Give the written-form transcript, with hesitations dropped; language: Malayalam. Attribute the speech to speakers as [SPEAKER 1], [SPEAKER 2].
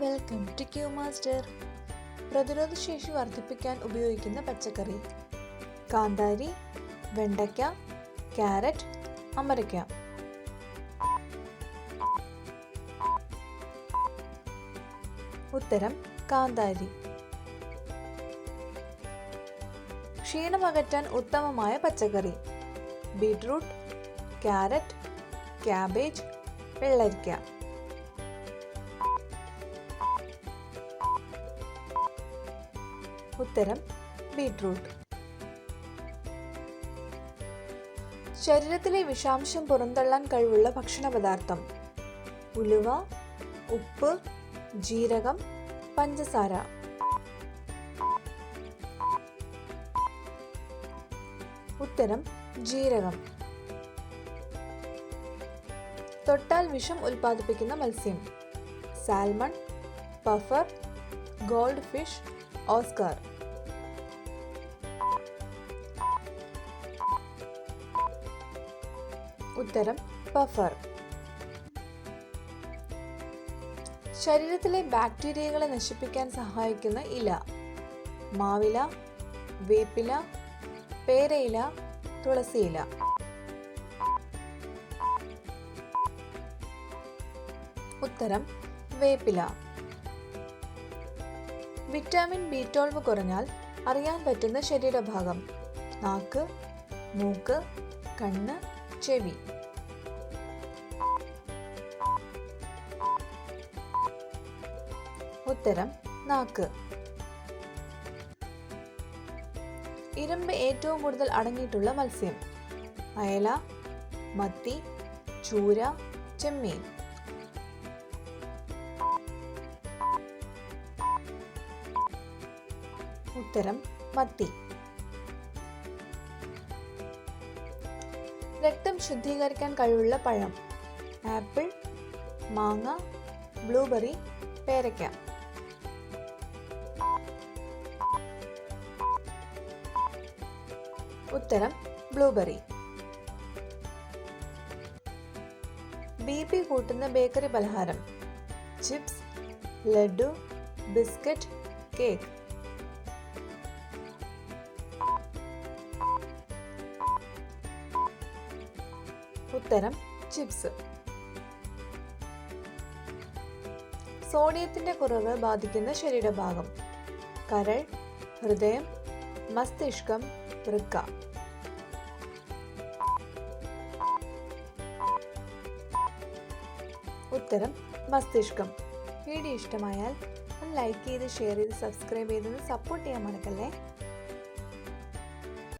[SPEAKER 1] Welcome to Q master. പ്രതിരോധശേഷി വർദ്ധിപ്പിക്കാൻ ഉപയോഗിക്കുന്ന പച്ചക്കറി: കാന്താരി, വെണ്ടയ്ക്ക, ക്യാരറ്റ്, അമരയ്ക്ക. ഉത്തരം കാന്താരി. ക്ഷീണമകറ്റാൻ ഉത്തമമായ പച്ചക്കറി: ബീറ്റ്റൂട്ട്, ക്യാരറ്റ്, ക്യാബേജ്, വെള്ളരിക്ക. ഉത്തരം ബീറ്റ്റൂട്ട്. ശരീരത്തിലെ വിഷാംശം പുറന്തള്ളാൻ കഴിവുള്ള ഭക്ഷണ പദാർത്ഥം: ഉലുവ, ഉപ്പ്, ജീരകം, പഞ്ചസാര. ഉത്തരം ജീരകം. തൊട്ടാൽ വിഷം ഉൽപ്പാദിപ്പിക്കുന്ന മത്സ്യം: salmon, puffer, gold fish, Oscar. ഉത്തരം പഫർ. ശരീരത്തിലെ ബാക്ടീരിയകളെ നശിപ്പിക്കാൻ സഹായിക്കുന്ന ഇല: മാവില, വേപ്പില, പേരയില, തുളസിയില. ഉത്തരം വേപ്പില. വിറ്റാമിൻ B12 കുറഞ്ഞാൽ അറിയാൻ പറ്റുന്ന ശരീരഭാഗം: നാക്ക്, മൂക്ക്, കണ്ണ്, ചെവി. ഉത്തരം നാക്ക്. ഇരുമ്പ് ഏറ്റവും കൂടുതൽ അടങ്ങിയിട്ടുള്ള മത്സ്യം: അയല, മത്തി, ചൂര, ചെമ്മീൻ. ഉത്തരം മത്തി. രക്തം ശുദ്ധീകരിക്കാൻ കഴിവുള്ള പഴം: ആപ്പിൾ, മാങ്ങ, ബ്ലൂബെറി, പേരയ്ക്ക. ഉത്തരം ബ്ലൂബെറി. BP കൂട്ടുന്ന ബേക്കറി പലഹാരം: ചിപ്സ്, ലഡു, ബിസ്ക്കറ്റ്, കേക്ക്. ഉത്തരം ചിപ്സ്. സോഡിയത്തിന്റെ കുറവ് ബാധിക്കുന്ന ശരീരഭാഗം: കരൾ, ഹൃദയം, മസ്തിഷ്കം, വൃക്ക. ഉത്തരം മസ്തിഷ്കം. വീഡിയോ ഇഷ്ടമായാൽ ലൈക്ക് ചെയ്ത്, ഷെയർ ചെയ്ത്, സബ്സ്ക്രൈബ് ചെയ്ത് സപ്പോർട്ട് ചെയ്യാൻ മറക്കല്ലേ.